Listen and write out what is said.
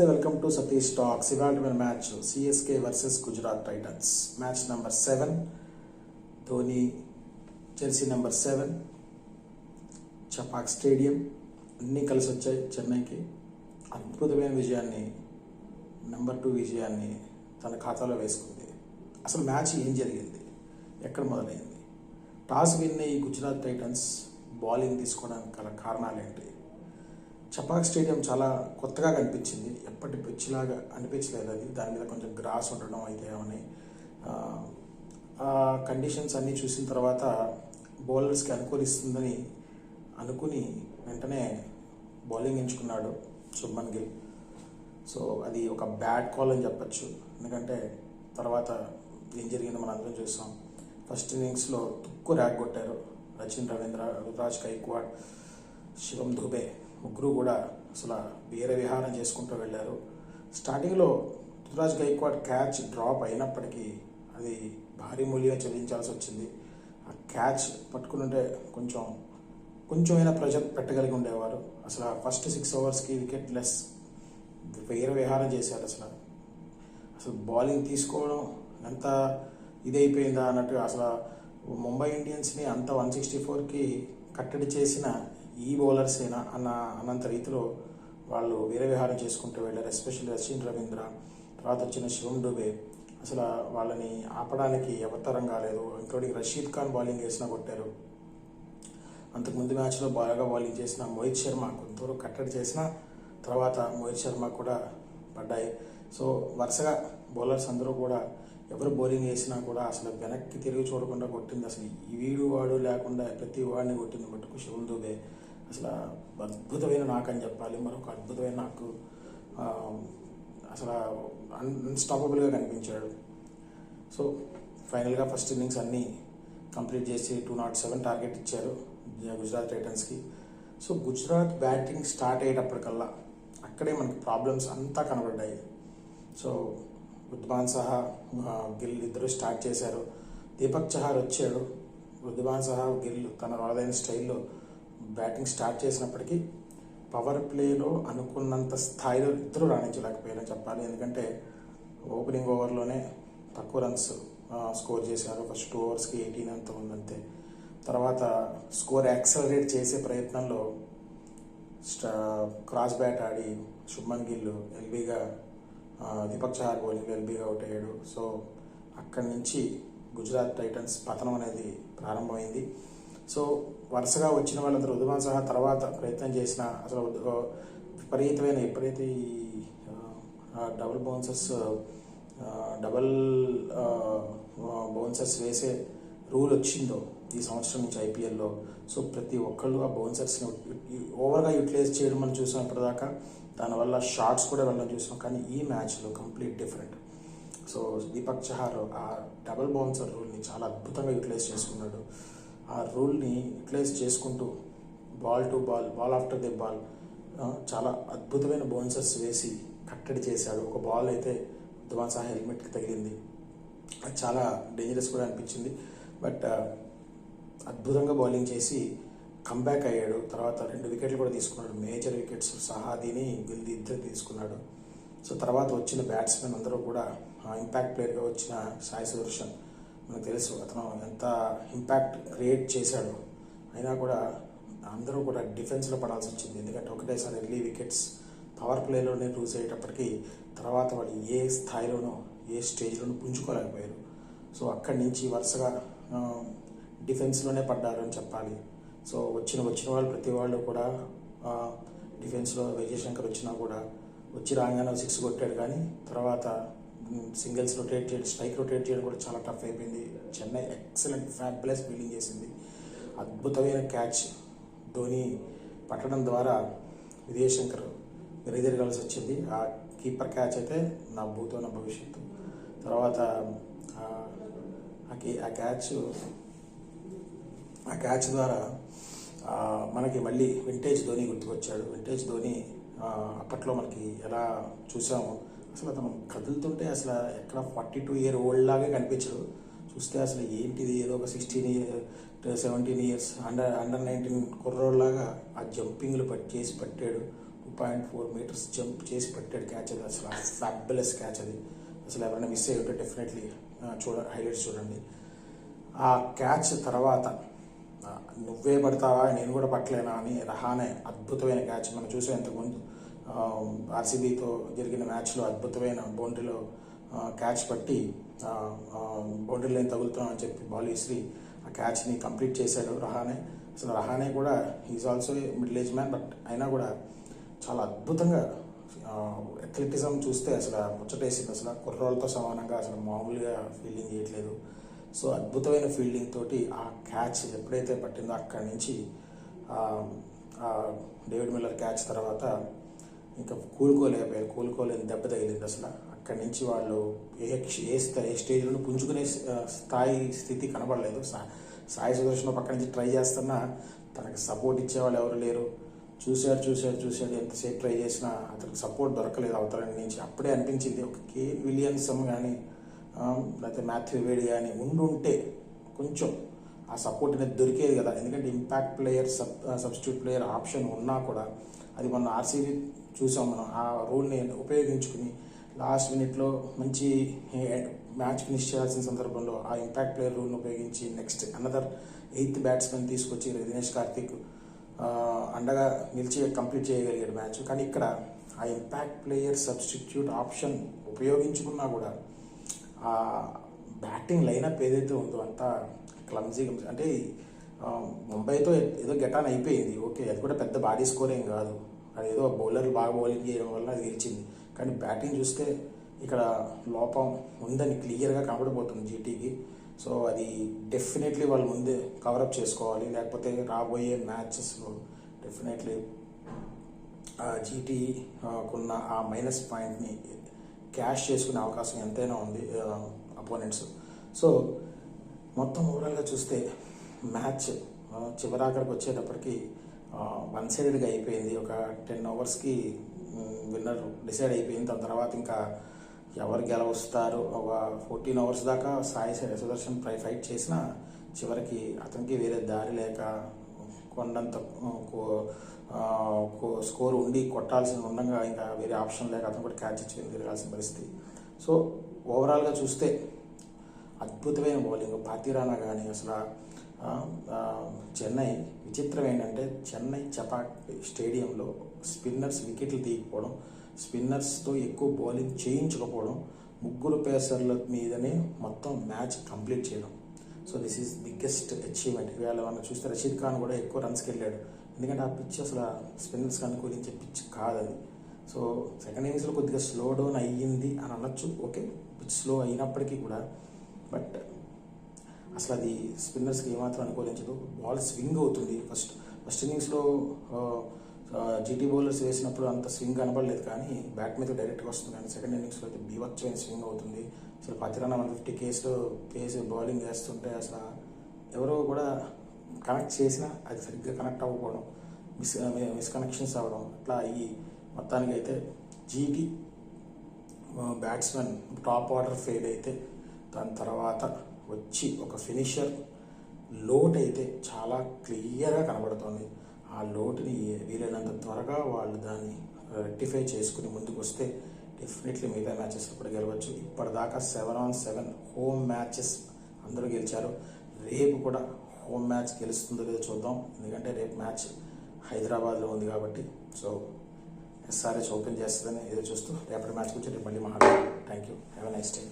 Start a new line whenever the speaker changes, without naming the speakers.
నమస్తే, welcome to Satish talks. ఇవాళ మన match CSK versus Gujarat Titans. Match number 7, Dhoni Jersey number 7, Chepauk stadium అన్నీ కలిసి వచ్చాయి చెన్నైకి. అద్భుతమైన విజయాన్ని, నెంబర్ 2 విజయాన్ని తన ఖాతాలో వేసుకుంది. అసలు మ్యాచ్ ఏం జరిగింది, ఎక్కడ మొదలైంది? టాస్ విన్ ఈ గుజరాత్ టైటన్స్ బౌలింగ్ తీసుకోవడానికి గల కారణాలు ఏంటి? చపాక్ స్టేడియం చాలా కొత్తగా కనిపించింది, ఎప్పటి పిచ్చిలాగా అనిపించలేదు అది. దాని మీద కొంచెం గ్రాస్ ఉండడం అయితే ఏమని కండిషన్స్ అన్నీ చూసిన తర్వాత బౌలర్స్కి అనుకూలిస్తుందని అనుకుని వెంటనే బౌలింగ్ ఎంచుకున్నాడు శుభ్మన్ గిల్. సో అది ఒక బ్యాడ్ కాల్ అని చెప్పచ్చు, ఎందుకంటే తర్వాత ఏం జరిగిందో మనం అందరం చూసాం. ఫస్ట్ ఇన్నింగ్స్లో తుక్కు ర్యాక్ కొట్టారు సచిన్ రవీంద్ర, రుతురాజ్ గైక్వాడ్, శివం దుబే ముగ్గురు కూడా అసలు వేరే విహారం చేసుకుంటూ వెళ్ళారు. స్టార్టింగ్లో రుతురాజ్ గైక్వాడ్ క్యాచ్ డ్రాప్ అయినప్పటికీ అది భారీ మూల్యం చెల్లించాల్సి వచ్చింది. ఆ క్యాచ్ పట్టుకుంటే కొంచెమైనా ప్రెషర్ పెట్టగలిగి ఉండేవారు. అసలు ఫస్ట్ 6 ఓవర్స్కి వికెట్ లెస్ వేరే విహారం చేశారు. అసలు బౌలింగ్ తీసుకోవడం ఎంత ఇదైపోయిందా అన్నట్టు. అసలు ముంబై ఇండియన్స్ని అంత 164కి కట్టడి చేసిన ఈ బౌలర్స్ అయినా అన్నంత రీతిలో వాళ్ళు వేరే విహారం చేసుకుంటూ వెళ్ళారు. ఎస్పెషల్లీ సచిన్ రవీంద్ర, తర్వాత వచ్చిన శివం దుబే, అసలు వాళ్ళని ఆపడానికి ఎవతరం కాలేదు. ఇంక్లూడింగ్ రషీద్ ఖాన్ బౌలింగ్ వేసినా కొట్టారు. అంతకుముందు మ్యాచ్లో బాగా బౌలింగ్ చేసిన మోహిత్ శర్మ కొంతవరకు కట్టడి చేసిన తర్వాత మోహిత్ శర్మ కూడా పడ్డాయి. సో వరుసగా బౌలర్స్ అందరూ కూడా ఎవరు బౌలింగ్ వేసినా కూడా అసలు వెనక్కి తిరిగి చూడకుండా కొట్టింది. అసలు ఈ వీడు వాడు లేకుండా ప్రతి వాడిని కొట్టింది మట్టుకు శివం దుబే. అసలు అద్భుతమైన నాక్ అని చెప్పాలి, మరొక అద్భుతమైన నాకు. అసలు అన్స్టాపబుల్గా కనిపించాడు. సో ఫైనల్గా ఫస్ట్ ఇన్నింగ్స్ అన్నీ కంప్లీట్ చేసి 207 టార్గెట్ ఇచ్చారు గుజరాత్ టైటన్స్కి. సో గుజరాత్ బ్యాటింగ్ స్టార్ట్ అయ్యేటప్పటికల్లా అక్కడే మనకి ప్రాబ్లమ్స్ అంతా కనబడ్డాయి. సో రుతుబాన్ సహా గిల్ ఇద్దరు స్టార్ట్ చేశారు. దీపక్ చహార్ వచ్చాడు. రుతుబాన్ సహా గిల్ తన రాదైన స్టైల్లో బ్యాటింగ్ స్టార్ట్ చేసినప్పటికీ పవర్ ప్లేలో అనుకున్నంత స్థాయిలో ఇద్దరు రాణించలేకపోయారని చెప్పాలి. ఎందుకంటే ఓపెనింగ్ ఓవర్లోనే తక్కువ రన్స్ స్కోర్ చేశారు. ఫస్ట్ 2 ఓవర్స్కి 18 అంత ఉందంతే. తర్వాత స్కోర్ యాక్సలరేట్ చేసే ప్రయత్నంలో క్రాస్ బ్యాట్ ఆడి శుభ్మన్ గిల్ ఎల్బీగా, దీపక్ చహార్ బౌలింగ్ ఎల్బీగా అవుట్ అయ్యాడు. సో అక్కడి నుంచి గుజరాత్ టైటన్స్ పతనం అనేది ప్రారంభమైంది. సో వరుసగా వచ్చిన వాళ్ళందరూ రుతుబాన్ సహా తర్వాత ప్రయత్నం చేసిన అసలు విపరీతమైన ఎప్పుడైతే ఈ డబుల్ బౌన్సర్స్ వేసే రూల్ వచ్చిందో ఈ సంవత్సరం నుంచి ఐపీఎల్లో, సో ప్రతి ఒక్కళ్ళు ఆ బౌన్సర్స్ని ఓవర్గా యూటిలైజ్ చేయడం మనం చూసాం ఇప్పటిదాకా. దానివల్ల షార్ట్స్ కూడా వెళ్ళడం చూసాం. కానీ ఈ మ్యాచ్లో complete different. So Deepak Chahar ఆ డబుల్ బౌన్సర్ రూల్ని చాలా అద్భుతంగా యూటిలైజ్ చేసుకున్నాడు. ఆ రూల్ని యూటిలైజ్ చేసుకుంటూ ball to ball after the ball చాలా అద్భుతమైన బౌన్సర్స్ వేసి కట్టడి చేశాడు. ఒక బాల్ అయితే రుతుబాన్ సహా హెల్మెట్కి తగిలింది, అది చాలా డేంజరస్ కూడా అనిపించింది. బట్ అద్భుతంగా బౌలింగ్ చేసి కంబ్యాక్ అయ్యాడు. తర్వాత 2 వికెట్లు కూడా తీసుకున్నాడు, మేజర్ వికెట్స్. సహాదీని గిల్ ఇద్దరు తీసుకున్నాడు. సో తర్వాత వచ్చిన బ్యాట్స్మెన్ అందరూ కూడా ఇంపాక్ట్ ప్లేయర్గా వచ్చిన సాయి సుదర్శన్, మనకు తెలుసు అతను ఎంత ఇంపాక్ట్ క్రియేట్ చేశాడు. అయినా కూడా అందరూ కూడా డిఫెన్స్లో పడాల్సి వచ్చింది. ఎందుకంటే ఒకటేసారి ఎర్లీ వికెట్స్ పవర్ ప్లేలోనే లూజ్ అయ్యేటప్పటికీ తర్వాత వాళ్ళు ఏ స్థాయిలోనో ఏ స్టేజ్లోనూ పుంజుకోలేకపోయారు. సో అక్కడి నుంచి వరుసగా డిఫెన్స్లోనే పడ్డారు అని చెప్పాలి. సో వచ్చిన వాళ్ళు ప్రతి వాళ్ళు కూడా డిఫెన్స్లో విజయశంకర్ వచ్చినా కూడా వచ్చి రాగానే 6 కొట్టాడు. కానీ తర్వాత సింగిల్స్ రొటేట్ చేయడం, స్ట్రైక్ రొటేట్ చేయడం కూడా చాలా టఫ్ అయిపోయింది. చెన్నై ఎక్సలెంట్ ఫ్యాబులస్ ఫీల్డింగ్ చేసింది. అద్భుతమైన క్యాచ్ ధోని పట్టడం ద్వారా విజయశంకర్ వెనుదిరగాల్సి వచ్చింది. ఆ కీపర్ క్యాచ్ అయితే నా భూతో నా భవిష్యత్తు. తర్వాత ఆ క్యాచ్ ద్వారా మనకి మళ్ళీ వింటేజ్ ధోని గుర్తుకొచ్చాడు. వింటేజ్ ధోని అప్పట్లో మనకి ఎలా చూసామో, అసలు అతను కదులుతుంటే అసలు ఎక్కడ 42 year old లాగే కనిపించడు. చూస్తే అసలు ఏంటిది, ఏదో ఒక 16 17 years అండర్ 19 కుర్రోడ్లాగా ఆ జంపింగ్లు చేసి పట్టాడు. 2.4 meters జంప్ చేసి పెట్టాడు క్యాచ్. అది అసలు ఫ్యాబులస్ క్యాచ్ అది. అసలు ఎవరైనా మిస్ అయ్యి ఉంటే డెఫినెట్లీ హైలైట్స్ చూడండి. ఆ క్యాచ్ తర్వాత నువ్వే పడతావా నేను కూడా పట్టలేనా అని రహానే అద్భుతమైన క్యాచ్ మనం చూసాం ఇంతకుముందు ఆర్సీబీతో జరిగిన మ్యాచ్లో అద్భుతమైన బౌండరీలో క్యాచ్ పట్టి బౌండరీ లైన్ తగులుతున్నామని చెప్పి బాల్ విసిరి ఆ క్యాచ్ని కంప్లీట్ చేశాడు రహానే. అసలు రహానే కూడా is also middle age man, but అయినా కూడా చాలా అద్భుతంగా అథ్లెటిజం చూస్తే అసలు ముచ్చటేసింది. అసలు కుర్రోళ్ళతో సమానంగా అసలు మామూలుగా ఫీల్డింగ్ చేయట్లేదు. సో అద్భుతమైన ఫీల్డింగ్ తోటి ఆ క్యాచ్ ఎప్పుడైతే పట్టిందో అక్కడి నుంచి డేవిడ్ మిల్లర్ క్యాచ్ తర్వాత ఇంకా కోలుకోలేని దెబ్బ తగిలింది. అసలు అక్కడి నుంచి వాళ్ళు ఏ స్టేజ్లో పుంజుకునే స్థితి కనబడలేదు. సాయి సుదర్శన్ పక్క నుంచి ట్రై చేస్తున్నా తనకి సపోర్ట్ ఇచ్చేవాళ్ళు ఎవరు లేరు. చూశాడు ఎంతసేపు ట్రై చేసినా అతనికి సపోర్ట్ దొరకలేదు అవతల నుంచి. అప్పుడే అనిపించింది ఒక కేన్ విలియమ్సన్ కానీ లేకపోతే మాథ్యూ వేడ్ కానీ ఉండుంటే కొంచెం ఆ సపోర్ట్ అనేది దొరికేది కదా. ఎందుకంటే impact player substitute player option ఉన్నా కూడా అది మొన్న ఆర్సీబీ చూసాం మనం. ఆ రూల్ని ఉపయోగించుకుని లాస్ట్ మినిట్లో మంచి మ్యాచ్ ఫినిష్ చేయాల్సిన సందర్భంలో ఆ ఇంపాక్ట్ ప్లేయర్ రూల్ని ఉపయోగించి నెక్స్ట్ అనదర్ 8th బ్యాట్స్మెన్ తీసుకొచ్చి దినేష్ కార్తిక్ అండగా నిలిచి కంప్లీట్ చేయగలిగాడు మ్యాచ్. కానీ ఇక్కడ ఆ ఇంపాక్ట్ ప్లేయర్ సబ్స్టిట్యూట్ ఆప్షన్ ఉపయోగించుకున్నా కూడా ఆ బ్యాటింగ్ లైనప్ ఏదైతే ఉందో అంతా క్లమ్జీగా, అంటే ముంబైతో ఏదో గెటాన్ అయిపోయింది. ఓకే, అది కూడా పెద్ద భారీ స్కోర్ ఏం కాదు, అది ఏదో బౌలర్లు బాగా బౌలింగ్ చేయడం వల్ల అది గెలిచింది. కానీ బ్యాటింగ్ చూస్తే ఇక్కడ లోపం ఉందని క్లియర్గా కనబడిపోతుంది జీటీకి. సో అది డెఫినెట్లీ వాళ్ళు ముందే కవరప్ చేసుకోవాలి, లేకపోతే రాబోయే మ్యాచెస్లో డెఫినెట్లీ జీటీకున్న ఆ మైనస్ పాయింట్ని క్యాష్ చేసుకునే అవకాశం ఎంతైనా ఉంది అపోనెంట్స్. సో మొత్తం ఓవరాల్గా చూస్తే మ్యాచ్ చివరాఖరికి వచ్చేటప్పటికి వన్ సైడెడ్గా అయిపోయింది. ఒక 10 ఓవర్స్కి విన్నర్ డిసైడ్ అయిపోయింది. దాని తర్వాత ఇంకా ఎవరు గెలవస్తారు, ఒక 14 ఓవర్స్ దాకా సాయి సుదర్శన్ ఫైట్ చేసినా చివరికి అతనికి వేరే దారి లేక కొండంత స్కోర్ ఉండి కొట్టాల్సిన ఉండగా ఇంకా వేరే ఆప్షన్ లేక అతను కూడా క్యాచ్ ఇచ్చి తిరగాల్సిన పరిస్థితి. సో ఓవరాల్గా చూస్తే అద్భుతమైన బౌలింగ్ పాతిరానా కానీ అసలు చెన్నై విచిత్రం ఏంటంటే చెన్నై చపాక్ స్టేడియంలో స్పిన్నర్స్ వికెట్లు తీయకపోవడం, స్పిన్నర్స్తో ఎక్కువ బౌలింగ్ చేయించకపోవడం, 3 పేసర్ల మీదనే మొత్తం మ్యాచ్ కంప్లీట్ చేయడం. So this is biggest achievement. ఇవాళ మనం చూస్తే రషీద్ ఖాన్ కూడా ఎక్కువ రన్స్కి వెళ్ళాడు, ఎందుకంటే ఆ పిచ్ అసలు స్పిన్నర్స్కి అనుకూలించే పిచ్ కాదు అది. సో సెకండ్ ఇన్నింగ్స్లో కొద్దిగా స్లో డౌన్ అయ్యింది అని అనొచ్చు. ఓకే, పిచ్ స్లో అయినప్పటికీ కూడా బట్ అసలు అది స్పిన్నర్స్కి ఏమాత్రం అనుకూలించదు. బాల్ స్వింగ్ అవుతుంది. ఫస్ట్ ఇన్నింగ్స్లో జీటీ బౌలర్స్ వేసినప్పుడు అంత స్వింగ్ కనబడలేదు, కానీ బ్యాట్ మీద డైరెక్ట్గా వస్తుంది. కానీ సెకండ్ ఇన్నింగ్స్లో అయితే బీభత్సమైన స్వింగ్ అవుతుంది. అసలు 10 రన్ 150 కేసు బౌలింగ్ వేస్తుంటే అసలు ఎవరో కూడా కనెక్ట్ చేసినా అది సరిగ్గా కనెక్ట్ అవ్వకపోవడం, మిస్కనెక్షన్స్ అవ్వడం, అట్లా అయ్యి మొత్తానికి అయితే GT batsmen top order fail అయితే దాని తర్వాత వచ్చి ఒక ఫినిషర్ లోటు అయితే చాలా క్లియర్గా కనబడుతుంది. ఆ లోటుని వీలైనంత త్వరగా వాళ్ళు దాన్ని రెక్టిఫై చేసుకుని ముందుకు వస్తే డెఫినెట్లీ మిగతా మ్యాచెస్లో కూడా గెలవచ్చు. ఇప్పటిదాకా 7-on-7 హోమ్ మ్యాచెస్ అందరూ గెలిచారు. రేపు కూడా హోమ్ మ్యాచ్ గెలుస్తుందో లేదో చూద్దాం, ఎందుకంటే రేపు మ్యాచ్ హైదరాబాద్లో ఉంది కాబట్టి. సో ఎస్ఆర్హెచ్ ఓపెన్ చేస్తుందని ఏదో చూస్తూ రేపటి మ్యాచ్ గురించి రేపు మళ్ళీ మాట్లాడతాం. Thank you, have a nice day.